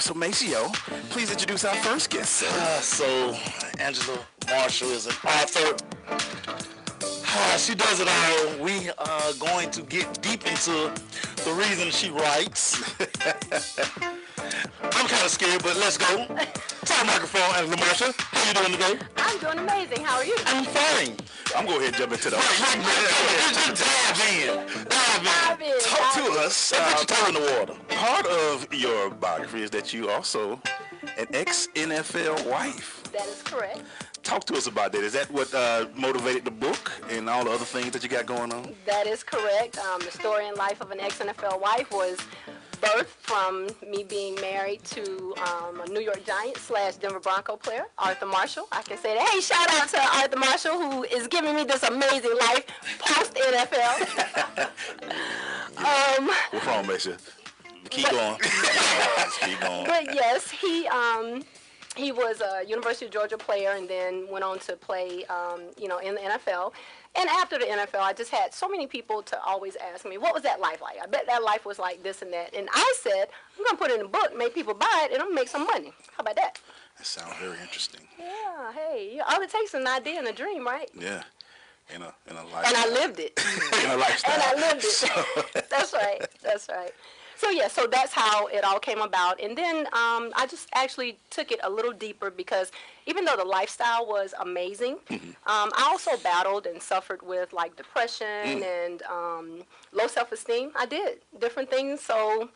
So, Maceo, please introduce our first guest, sir. So Angela Marshall is an author. She does it all. We are going to get deep into the reason she writes. I'm kind of scared, but let's go. Top microphone, Angela Marshall. How you doing today? I'm doing amazing. How are you? I'm fine. I'm going to go ahead and jump into the... Dive in. Talk to us. Put your toe in the water. Part of your biography is that you also an ex-NFL wife. That is correct. Talk to us about that. Is that what motivated the book and all the other things that you got going on? That is correct. The story and life of an ex-NFL wife was birthed from me being married to a New York Giants / Denver Bronco player, Arthur Marshall. I can say that. Hey, shout out to Arthur Marshall, who is giving me this amazing life post-NFL. What's wrong, Mason? Keep going. Keep going. But yes, he was a University of Georgia player and then went on to play, in the NFL. And after the NFL, I just had so many people to always ask me, what was that life like? I bet that life was like this and that. And I said, I'm going to put it in a book, make people buy it, and I'm going to make some money. How about that? That sounds very interesting. Yeah, hey, all it takes is an idea and a dream, right? Yeah, in a lifestyle. And I lived it. In a lifestyle. And I lived it. That's right. That's right. So yeah, so that's how it all came about. And then I just actually took it a little deeper because even though the lifestyle was amazing, I also battled and suffered with like depression and low self-esteem. I did different things. So,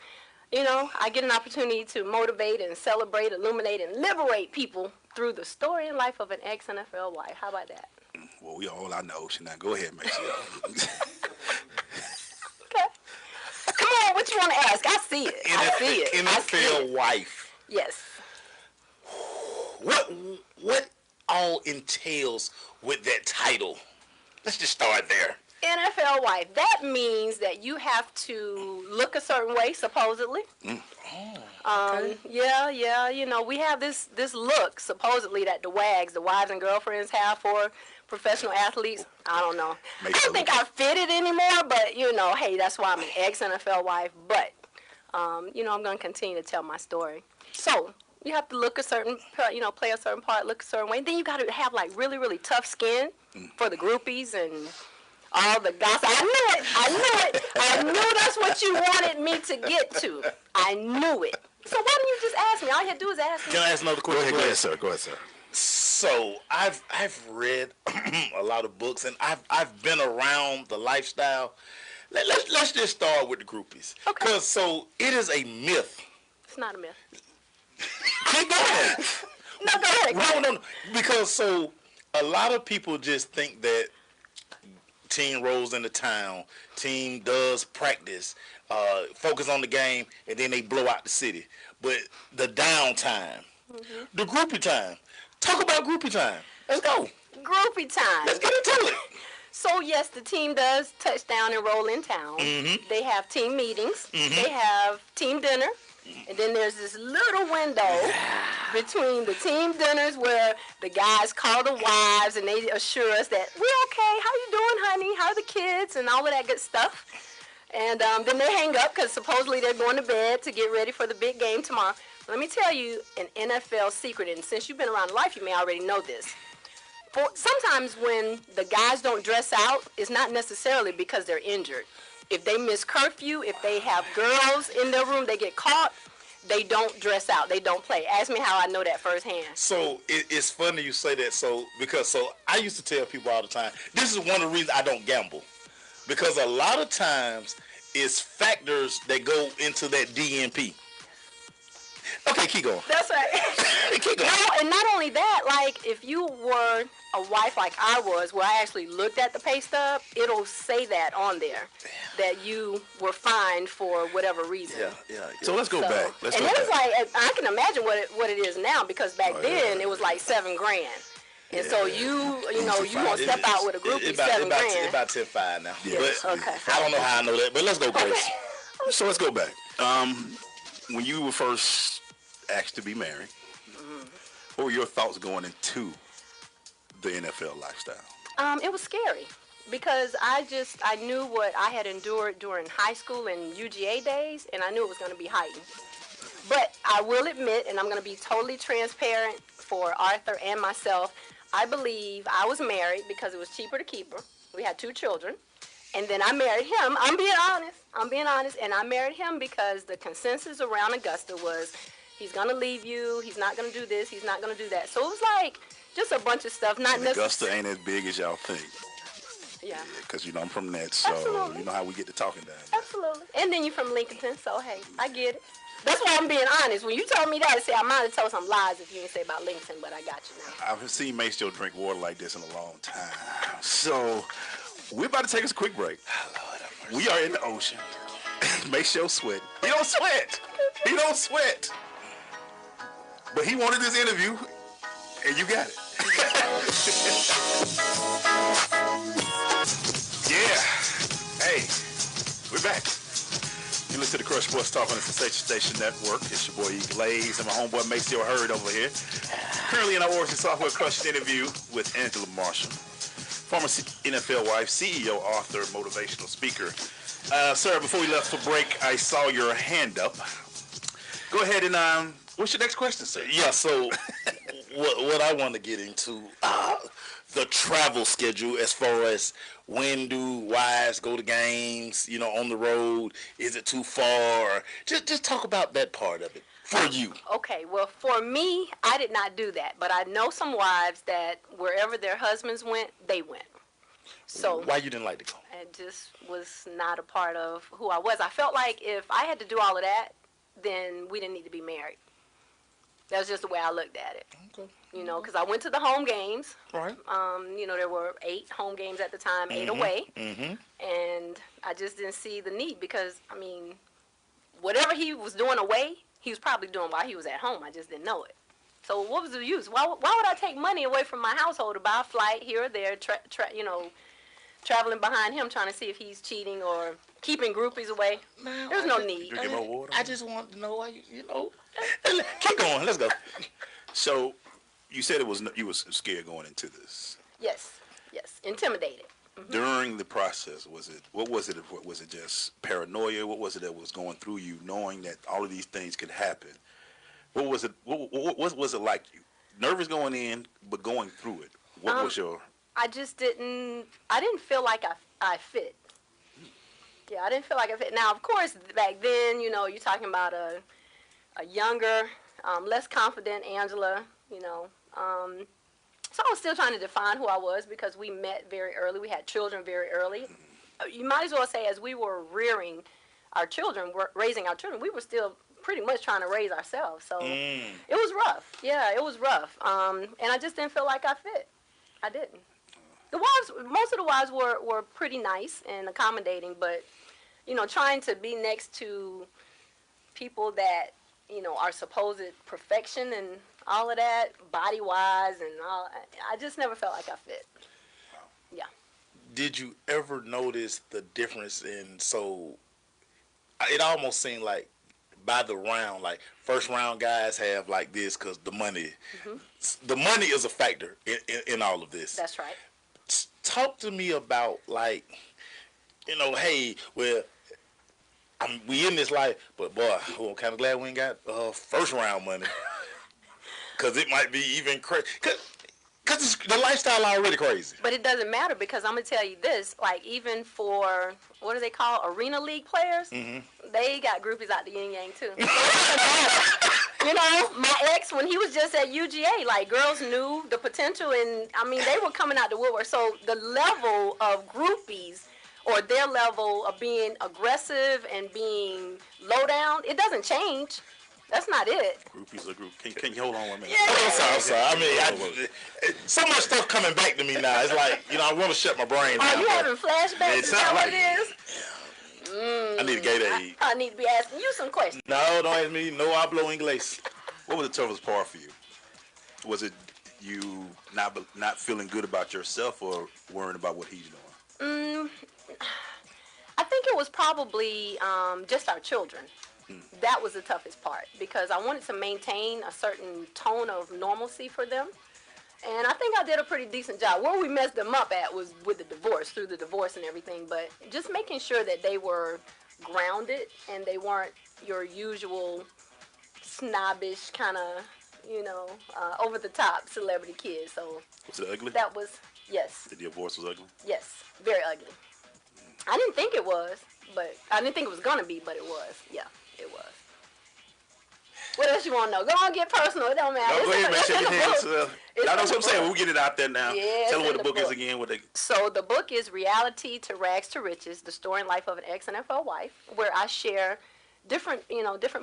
I get an opportunity to motivate and celebrate, illuminate, and liberate people through the story and life of an ex-NFL wife. How about that? Well, we all on the ocean now. Go ahead, Maceo. Come on, what you want to ask? I see it. I see it. NFL wife. Yes. What all entails with that title? Let's just start there. NFL wife. That means that you have to look a certain way, supposedly. Okay. Yeah. We have this look, supposedly, that the WAGs, the wives and girlfriends, have for professional athletes. I don't know. I don't think I fit it anymore, but, hey, that's why I'm an ex-NFL wife. But, I'm going to continue to tell my story. So, you have to look a certain, play a certain part, look a certain way. And then you got to have, like, really, really tough skin for the groupies and all the gossip. I knew that's what you wanted me to get to. I knew it. So why don't you just ask me? All you have to do is ask me. Can I ask another question? Go ahead, sir. Go ahead, sir. So I've read a lot of books and I've been around the lifestyle. Let's just start with the groupies. Okay. Because so it is a myth. It's not a myth. Keep going. No, go ahead. No. Because so a lot of people just think that team rolls into town, team does practice, focus on the game, and then they blow out the city. But the downtime, the groupie time. Talk about groupie time. Let's go. Groupie time. Let's get into it. So, yes, the team does touch down and roll in town. They have team meetings. They have team dinner. And then there's this little window between the team dinners where the guys call the wives and they assure us that we're okay. How you doing, honey? How are the kids? And all of that good stuff. And then they hang up because supposedly they're going to bed to get ready for the big game tomorrow. Let me tell you an NFL secret, and since you've been around life, you may already know this. Sometimes when the guys don't dress out, it's not necessarily because they're injured. If they miss curfew, if they have girls in their room, they get caught, they don't dress out. They don't play. Ask me how I know that firsthand. So it's funny you say that. Because I used to tell people all the time, this is one of the reasons I don't gamble. Because a lot of times it's factors that go into that DNP. Okay, keep going. That's right. Keep going. No, and not only that, like if you were a wife like I was, where I actually looked at the pay stub, it'll say that on there, that you were fined for whatever reason. Yeah. So let's go back. It was like, I can imagine what it is now, because back then it was like $7 grand. And so you gonna step out with a groupie, $7 grand. It's about 10-5 now. Yes. But Okay. I don't know how I know that, but let's go, Grace. Okay. So let's go back. When you were first asked to be married, what were your thoughts going into the NFL lifestyle? It was scary because I knew what I had endured during high school and UGA days, and I knew it was going to be heightened. But I will admit, and I'm going to be totally transparent for Arthur and myself, I believe I was married because it was cheaper to keep her. We had 2 children. And then I married him. I'm being honest. And I married him because the consensus around Augusta was he's going to leave you. He's not going to do this. He's not going to do that. So it was like just a bunch of stuff. Not and Augusta ain't as big as y'all think. Yeah. Because, I'm from that, so Absolutely. you know how we get to talking down there. Absolutely. And then you're from Lincolnton, so hey, I get it. That's why I'm being honest. When you told me that, I said I might have told some lies if you didn't say about Lincoln, but I got you now. I haven't seen Maceo drink water like this in a long time. So we're about to take us a quick break. We are in the ocean. Maceo sweat. He don't sweat. He don't sweat. But he wanted this interview, and you got it. Yeah. Hey, we're back. You listen to the Crush Sports Talk on the Sensation Station Network. It's your boy E. Glaze and my homeboy Maceo Hurd over here. Currently in our Origin Software Crush interview with Angela Marshall, former NFL wife, CEO, author, motivational speaker. Sir, before we left for break, I saw your hand up. Go ahead and what's your next question, sir? Yeah, so what I want to get into, the travel schedule as far as when do wives go to games, on the road? Is it too far? Just talk about that part of it for you. Okay, well, for me, I did not do that. But I know some wives that wherever their husbands went, they went. So Why you didn't like to go? it just was not a part of who I was. I felt like if I had to do all of that, then we didn't need to be married. That was just the way I looked at it. Okay. Because I went to the home games. Right. There were 8 home games at the time, 8 away. Mm-hmm. And I just didn't see the need because, whatever he was doing away, he was probably doing while he was at home. I just didn't know it. So what was the use? Why would I take money away from my household to buy a flight here or there, traveling behind him trying to see if he's cheating or keeping groupies away? There's no need. Drinking more water? I just want to know why Keep going. Let's go. So you said you was scared going into this. Yes. Intimidated. Mm-hmm. During the process, what was it? Was it just paranoia? What was it that was going through you, knowing that all of these things could happen? What was it? What was it like? You nervous going in, but going through it. What was your? I just didn't. I didn't feel like I fit. Yeah, I didn't feel like I fit. Now, of course, back then, you're talking about a younger, less confident Angela. So I was still trying to define who I was because we met very early. We had children very early. You might as well say as we were raising our children, we were still pretty much trying to raise ourselves. So it was rough. Yeah, it was rough. And I just didn't feel like I fit. I didn't. Most of the wives were pretty nice and accommodating, but, trying to be next to people that, are supposed perfection and all of that, body-wise and all, I just never felt like I fit. Yeah. Did you ever notice the difference it almost seemed like by the round, like first round guys have like this because the money is a factor in all of this. That's right. Talk to me about hey, well, we in this life, but boy, I'm kind of glad we ain't got first round money because it might be even crazy. Because the lifestyle already crazy. But it doesn't matter because I'm going to tell you this, like even for, what do they call, arena league players, they got groupies out the yin yang too. My ex, when he was just at UGA, like girls knew the potential and, they were coming out the woodwork. So the level of groupies or their level of being aggressive and being low down, it doesn't change. That's not it. Groupies are group. Can you hold on 1 minute? Yeah. I'm sorry. So much stuff coming back to me now. It's like, I want to shut my brain down. Are you having flashbacks? Is that what it is? I need a Gatorade. I need to be asking you some questions. No, don't ask me. No hablo inglés. What was the toughest part for you? Was it you not feeling good about yourself or worrying about what he's doing? I think it was probably just our children. That was the toughest part because I wanted to maintain a certain tone of normalcy for them. And I think I did a pretty decent job. Where we messed them up at was with the divorce, through the divorce and everything. But just making sure that they were grounded and they weren't your usual snobbish kind of, over the top celebrity kid. So Was it ugly? that was, yes, The divorce was ugly? yes, very ugly. I didn't think it was, but I didn't think it was gonna be, but it was. Yeah, it was. What else you want to know? Go on, get personal. It don't matter. No, go ahead, man. Shake your hands. That's what I'm saying. book. We'll get it out there now. Yeah, Tell them it's what in the the book is book. again. What they... So the book is Reality to Rags to Riches: The Story and Life of an Ex-NFL Wife, where I share different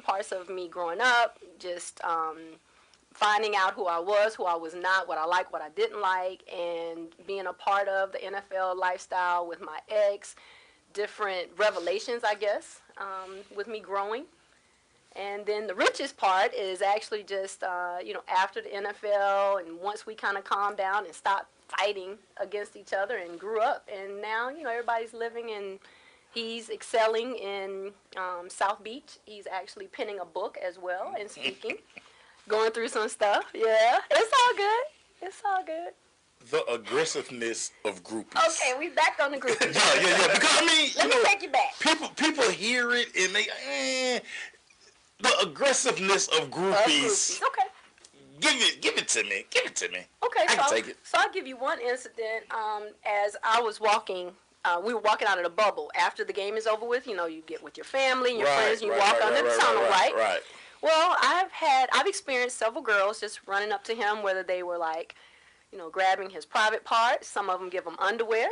parts of me growing up, just finding out who I was not, what I liked, what I didn't like, and being a part of the NFL lifestyle with my ex, different revelations, I guess, with me growing. And then the richest part is actually just, after the NFL and once we kind of calmed down and stopped fighting against each other and grew up. And now, everybody's living and he's excelling in South Beach. He's actually penning a book as well and speaking, going through some stuff. Yeah, it's all good. It's all good. The aggressiveness of groupies. Okay, we back on the groupies. Yeah. Because I mean, Let me take you back. people hear it and they, the aggressiveness of groupies. Okay. Give it to me. Give it to me. Okay, I can take it. So I'll give you one incident. As I was walking, we were walking out of the bubble. After the game is over with, you get with your family and your friends, and you walk under the tunnel, right? Right. Well, I've experienced several girls just running up to him, whether they were like, grabbing his private parts. Some of them give him underwear,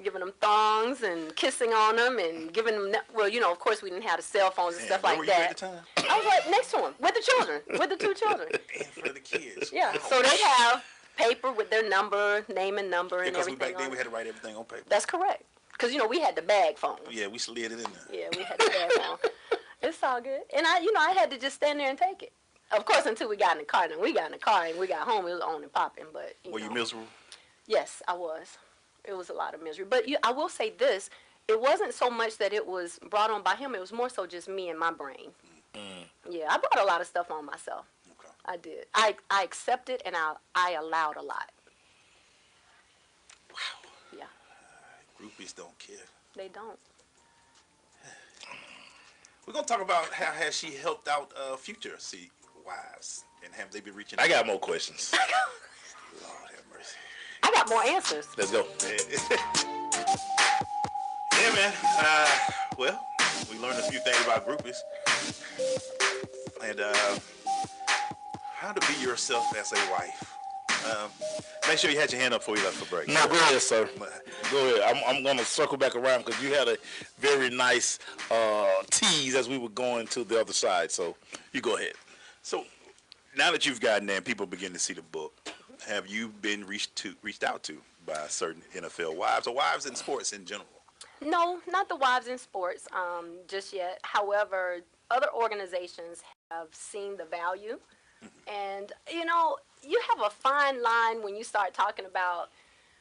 giving them thongs and kissing on them and giving them, of course we didn't have the cell phones and stuff like where were you that. at the time? I was right next to him with the children, with the two children. And for the kids. Yeah, so they have paper with their number, name and number and Because everything back then on we it. had to write everything on paper. That's correct. Because, we had the bag phone. Yeah, we slid it in there. Yeah, we had the bag phone. It's all good. And I had to just stand there and take it. Of course, until we got in the car. Then we got in the car and we got home, it was on and popping. But, Were you miserable? Yes, I was. It was a lot of misery. But I will say this. It wasn't so much that it was brought on by him. It was more so just me and my brain. Yeah, I brought a lot of stuff on myself. Okay. I did. I accepted and I allowed a lot. Wow. Yeah, Groupies don't care. they don't. We're going to talk about how has she helped out future wives and have they been reaching out? I got more questions. Lord have mercy. I got more answers. Let's go. Yeah, man. Well, we learned a few things about groupies. And how to be yourself as a wife. Make sure you had your hand up before you left for break. No, go ahead, sir. Go ahead. I'm going to circle back around because you had a very nice tease as we were going to the other side. So you go ahead. So now that you've gotten there and people begin to see the book, have you been reached out to by certain NFL wives or wives in sports in general? No, not the wives in sports just yet. However, other organizations have seen the value. And, you have a fine line when you start talking about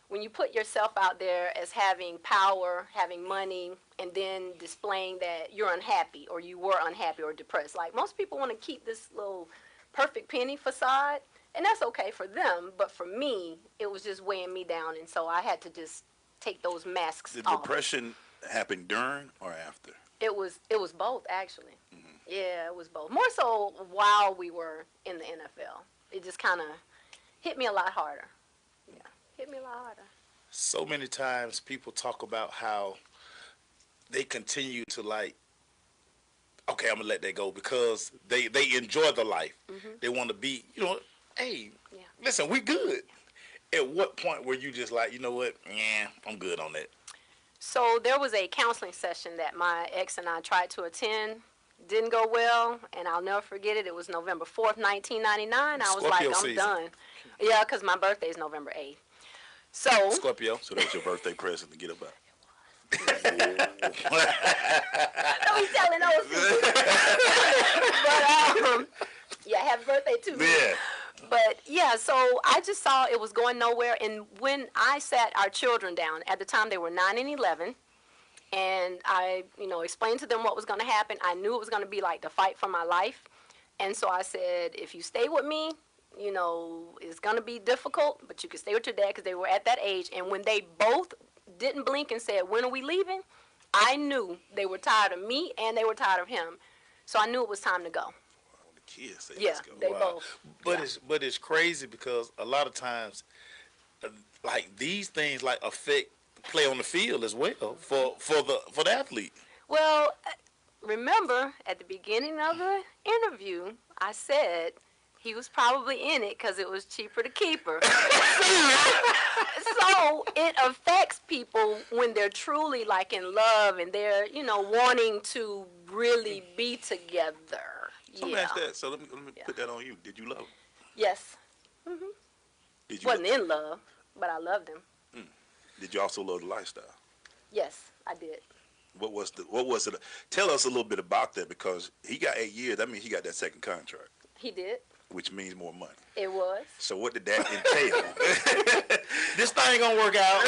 when you put yourself out there as having power, having money, and then displaying that you're unhappy or you were unhappy or depressed. Like, most people want to keep this little perfect penny facade, and that's okay for them. But for me, it was just weighing me down, and so I had to just take those masks Did off. depression happen during or after? It was both, actually. Yeah, it was both. More so while we were in the NFL. It just kind of hit me a lot harder. Yeah, hit me a lot harder. So many times people talk about how they continue to okay, I'm going to let that go because they enjoy the life. They want to be, hey, Yeah. listen, we good. At what point were you just like, you know what, I'm good on that? So there was a counseling session that my ex and I tried to attend. Didn't go well, and I'll never forget it. It was November 4th, 1999. I was Scorpio like, I'm season. done. Yeah, because my birthday is November 8th. So, Scorpio. So that was your birthday present to get up out. don't be telling those people. But, yeah, happy birthday to me. Yeah. But, yeah, so I just saw it was going nowhere. And when I sat our children down, at the time they were 9 and 11, and I, explained to them what was going to happen, I knew it was going to be like the fight for my life. And so I said, if you stay with me, it's going to be difficult, but you can stay with your dad because they were at that age. And when they both didn't blink and said, when are we leaving? I knew they were tired of me and they were tired of him. So I knew it was time to go. kids say Yeah, let's go. they Wow. both. But it's crazy because a lot of times, like these things like affect play on the field as well for the athlete. Well, remember at the beginning of the interview, I said he was probably in it because it was cheaper to keep her. So it affects people when they're truly like in love and they're, wanting to really be together. So let me ask that. So let me put that on you. Did you love him? Yes. Did you? Wasn't in love, but I loved him. Did you also love the lifestyle? Yes, I did. What was it? Tell us a little bit about that because he got 8 years. That means he got that second contract, He did. which means more money. It was. So what did that entail? This thing gonna work out.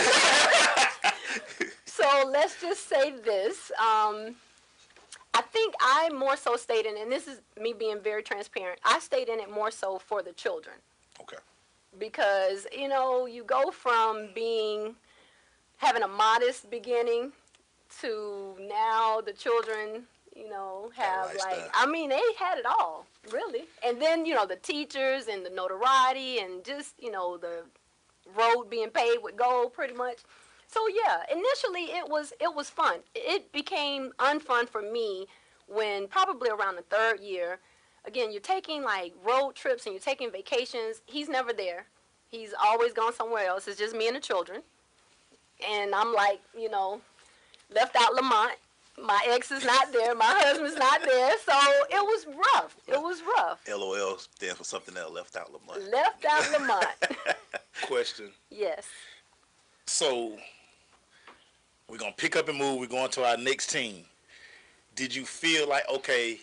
So let's just say this. I think I more so stayed in, and this is me being very transparent, I stayed in it more so for the children. Okay. Because, you go from having a modest beginning to now the children, have lifestyle. they had it all, really. And then, the teachers and the notoriety and just, the road being paved with gold pretty much. So yeah, initially it was fun. It became unfun for me when probably around the third year, again, you're taking like road trips and you're taking vacations. He's never there. He's always gone somewhere else. It's just me and the children. And I'm like, left out Lamont. My ex is not there. My husband's not there. So it was rough. It was rough. LOL stands for something else. Left out Lamont. Left out Lamont. Question. Yes. So we're gonna pick up and move. We're going to our next team. Did you feel like okay,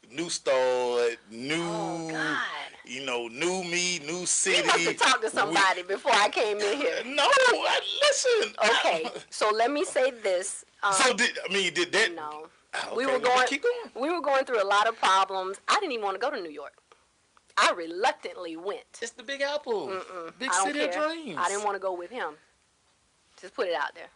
new start, new, Oh, God. new me, new city? You must have talked to somebody before I came in here. No, listen. Okay, so let me say this. So did that? No. Okay, We were let me going. keep going. We were going through a lot of problems. I didn't even want to go to New York. I reluctantly went. It's the Big Apple, big I don't city of care. dreams. I didn't want to go with him. Just put it out there.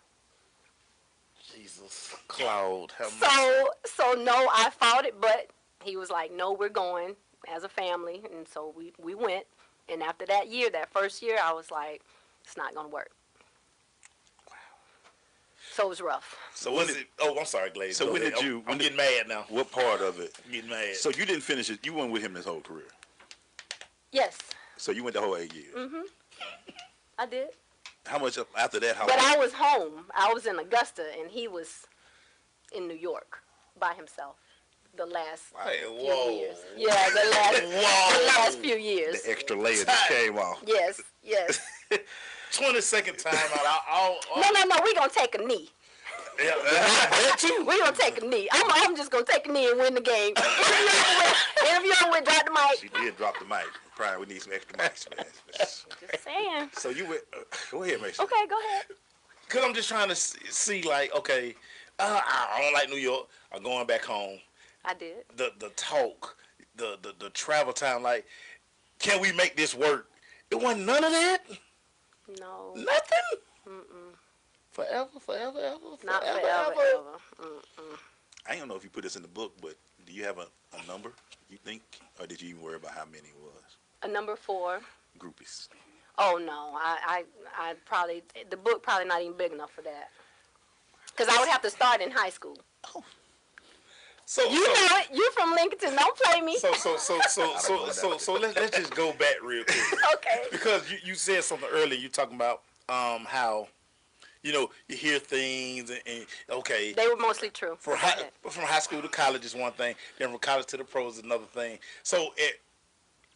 Jesus, Claude. Have mercy. So no, I fought it, but he was like, "No, we're going as a family," and so we went. And after that year, that first year, I was like, "It's not gonna work." So it was rough. So was it? Oh, I'm sorry, Glaze. So Go when ahead. did you? I'm getting mad now. What part of it? I'm getting mad. So you didn't finish it. You went with him his whole career. Yes, So you went the whole 8 years. I did. How much after that? How But long? I was home. I was in Augusta, and he was in New York by himself. The last Hey, few whoa. years. Yeah, the last few years. The extra layer just came off. Yes, yes. 22nd time out. No. We're going to take a knee. Yeah, that too. We're going to take a knee. I'm just going to take a knee and win the game. If you don't win, drop the mic. She did drop the mic. Brian, we need some extra mics, man. Just saying. So you went. Go ahead, Mason. Okay, go ahead. Because I'm just trying to see like, okay, I don't like New York. I'm going back home. I did. The talk, the travel time, like, can we make this work? It wasn't none of that. No. Nothing. Forever. Not forever. I don't know if you put this in the book, but do you have a number, you think? Or did you even worry about how many it was? A number 4. Groupies. Oh, no. I probably, the book probably not even big enough for that. Because I would have to start in high school. So You know it. You from Lincoln. Don't play me. So let's just go back real quick. Okay. Because you said something earlier. You talking about how you hear things and okay. They were mostly true. From high school to college is one thing. Then from college to the pros is another thing. So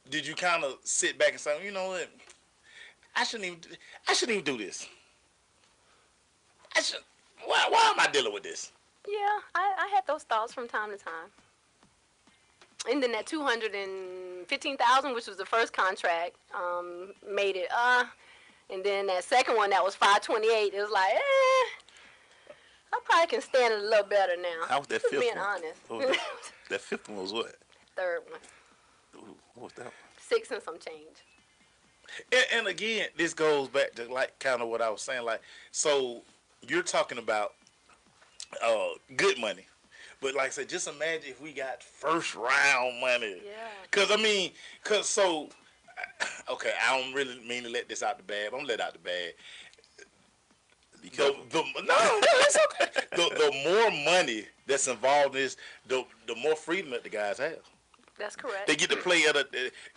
did you kind of sit back and say, you know what? I shouldn't even do this. Why am I dealing with this? Yeah, I had those thoughts from time to time. And then that $215,000, which was the first contract, made it. And then that second one, that was $528. It was like, I probably can stand it a little better now. How was that Just fifth being one? honest. What was that fifth one was what? Third one, Ooh, what was that one? 6 and some change. And again, this goes back to like kind of what I was saying. Like, so you're talking about good money, But like I said, just imagine if we got first round money. Yeah. Okay, I don't really mean to let this out the bag, but I'm gonna let out the bag. No, it's okay. The more money that's involved in this, the more freedom that the guys have. That's correct. They get to play at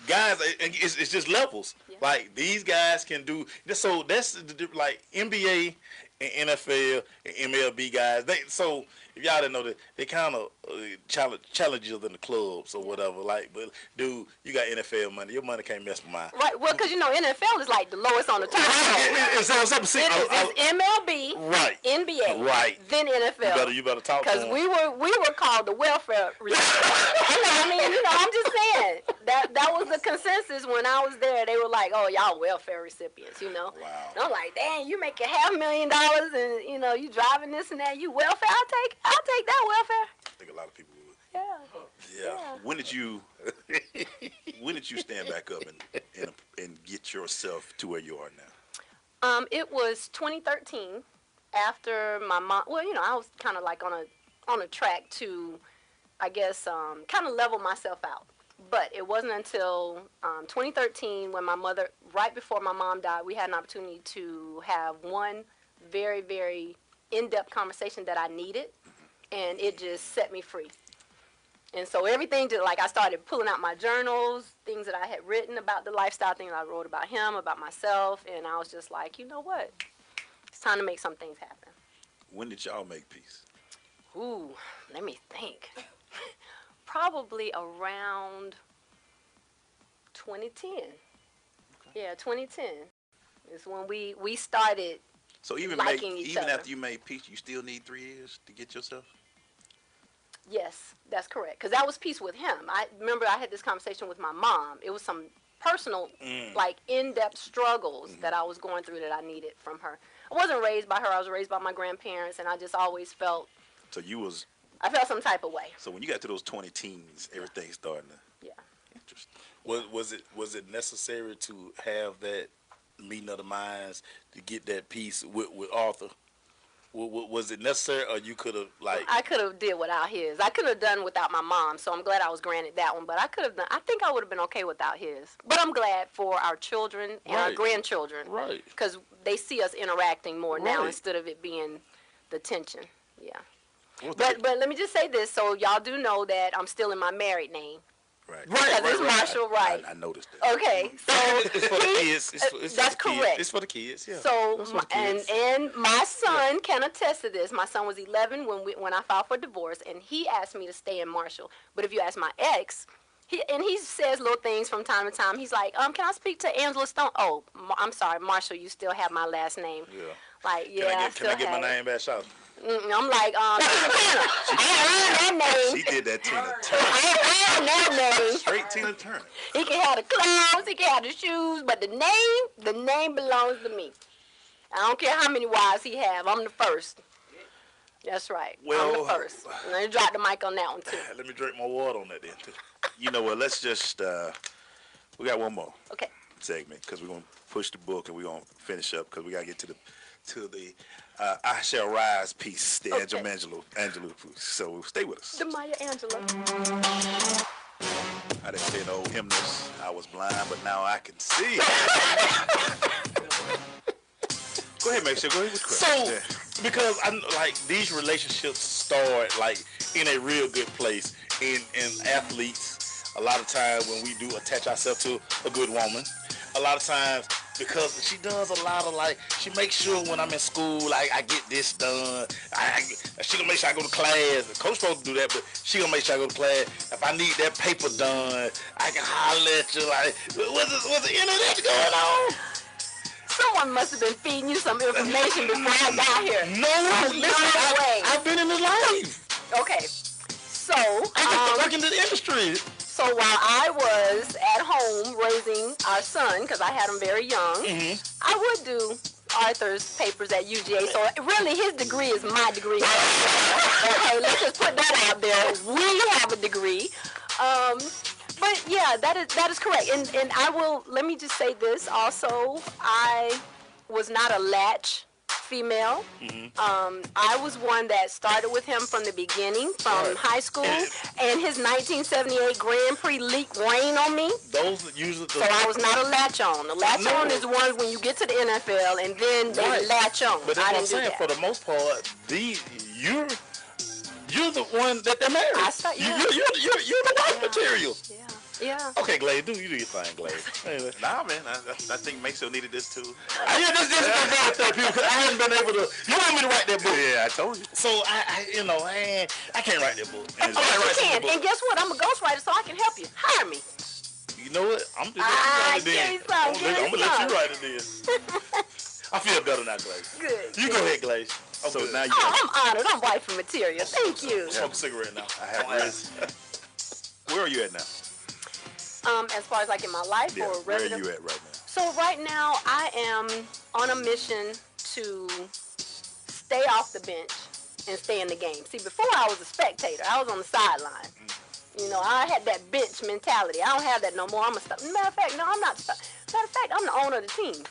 guys. It's just levels. Yeah. Like these guys can do. So that's like NBA and NFL and MLB guys. So if y'all didn't know that, they kind of challenge you in the clubs or whatever. Like, but dude, you got NFL money. Your money can't mess with mine. Right. Well, because NFL is like the lowest on the top. It's MLB, right? NBA, right? Then NFL. You better talk. Because we were called the welfare recipients. I mean, I'm just saying that was the consensus when I was there. They were like, "Oh, y'all welfare recipients," Wow. And I'm like, "Dang, you making $500,000 and you driving this and that. You welfare? I'll take that welfare." I think a lot of people would. Yeah. When did you stand back up and get yourself to where you are now? It was 2013 after my mom. Well, I was kind of like on a track to, I guess, kind of level myself out. But it wasn't until 2013 when my mother, right before my mom died, we had an opportunity to have one very, very in-depth conversation that I needed, and it just set me free. And so everything, I started pulling out my journals, things that I had written about the lifestyle, things I wrote about him, about myself, and I was just like, you know what? It's time to make some things happen. When did y'all make peace? Ooh, let me think. Probably around 2010. Okay. Yeah, 2010 is when we started. So even after you made peace, you still need 3 years to get yourself? Yes, that's correct. Because that was peace with him. I remember I had this conversation with my mom. It was some personal, in-depth struggles that I was going through that I needed from her. I wasn't raised by her. I was raised by my grandparents, and I just always felt. So I felt some type of way. So when you got to those 20 teens, everything started to. Yeah. Interesting. Was it necessary to have that meeting of the minds to get that peace with Arthur? Was it necessary, or you could have I could have did without his. I could have done without my mom, so I'm glad I was granted that one. But I could have done. I think I would have been okay without his. But I'm glad for our children and our grandchildren, right? Because they see us interacting more now instead of it being the tension. Yeah. But let me just say this, so y'all do know that I'm still in my married name. Right. Because it's Marshall, right? I noticed that. Okay, so it's for the kids. That's correct. It's for the kids. Yeah. So and my son can attest to this. My son was 11 when I filed for divorce, and he asked me to stay in Marshall. But if you ask my ex, he says little things from time to time. He's like, can I speak to Angela Stone? Oh, I'm sorry, Marshall. You still have my last name. Yeah. Like, yeah. Can I get my name back, Charlotte? I'm like, I earned that name. She did that Tina Turner. I earned that name. Straight Tina Turner. He can have the clothes, he can have the shoes, but the name belongs to me. I don't care how many wives he have. I'm the first. That's right. I'm the first. Let me drop the mic on that one, too. Let me drink my water on that then, too. You know what? Let's just, we got one more Okay. segment because we're going to push the book and we're going to finish up because we got to get to the I Shall Rise piece, the Angela piece. So stay with us. The Maya Angelou. I didn't say an old hymnals. I was blind, but now I can see. Go ahead, Max. Go ahead with the question. So, because these relationships start in a real good place. In athletes, a lot of times when we do attach ourselves to a good woman, a lot of times because she does a lot of she makes sure when I'm in school, I get this done. She gonna make sure I go to class. The coach supposed to do that, but she gonna make sure I go to class. If I need that paper done, I can holler at you. Was the internet going on? Someone must have been feeding you some information before I got here. No, listen, I've been in his life. Okay, so I work in the industry. So while I was at home raising our son, because I had him very young, I would do Arthur's papers at UGA. So really, his degree is my degree. Okay, let's just put that out there. We have a degree. But yeah, that is correct. And let me just say this also. I was not a latch female. I was one that started with him from the beginning, from high school, and his 1978 Grand Prix leak rain on me. Those usually. So I was not a latch on. The latch on is the ones when you get to the NFL and then they latch on. But I that's what I'm saying. didn't do that. For the most part, you're the one that they're married. I saw- yeah. You're the wife material. Yeah. Okay, Glaze, you do your thing, Glaze. Anyway. Nah, man, I think Maceo needed this too. This is very therapeutic because I haven't been able to. You want me to write that book? Yeah, I told you. So I can't write that book. Of course you can. And guess what? I'm a ghostwriter, so I can help you. Hire me. You know what? I'm just give me some, I'm give me gonna let some. you write it then. I feel better now, Glaze. Good. You go ahead, Glaze. So good. now you Oh, I'm honored. I'm wifey material. Thank you. Smoke a cigarette now. I have Riz. Where are you at now? As far as like in my life Yeah, or where are resident. you at right now? So right now I am on a mission to stay off the bench and stay in the game. See, before I was a spectator. I was on the sideline. You know, I had that bench mentality. I don't have that no more. I'm a matter of fact, no, I'm not. Matter of fact, I'm the owner of the team.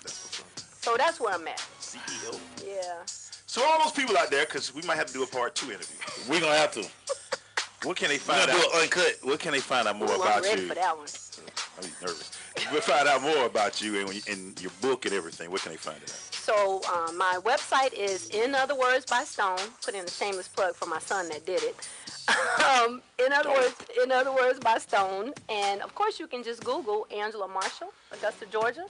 So that's where I'm at. CEO. Yeah. So all those people out there, because we might have to do a part 2 interview. We're gonna have to. What can they We're find gonna do out? it uncut. What can they find out more Ooh, about I'm ready you? for that one. I'm nervous. We'll find out more about you and your book and everything. Where can they find it at? So my website is In Other Words by Stone. Put in a shameless plug for my son that did it. In Other Words by Stone. And of course you can just Google Angela Marshall, Augusta, Georgia.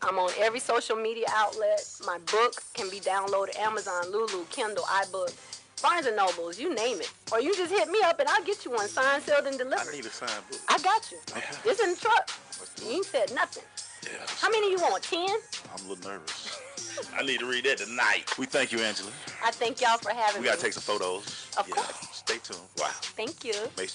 I'm on every social media outlet. My book can be downloaded Amazon, Lulu, Kindle, iBook, Barnes and Nobles, you name it. Or you just hit me up and I'll get you one signed, sealed, and I delivered. need a signed book. I got you. It's in the truck. You ain't said nothing. Yeah, How many you want? 10? I'm a little nervous. I need to read that tonight. We thank you, Angela. I thank y'all for having We me. got to take some photos. Of course. Stay tuned. Wow. Thank you.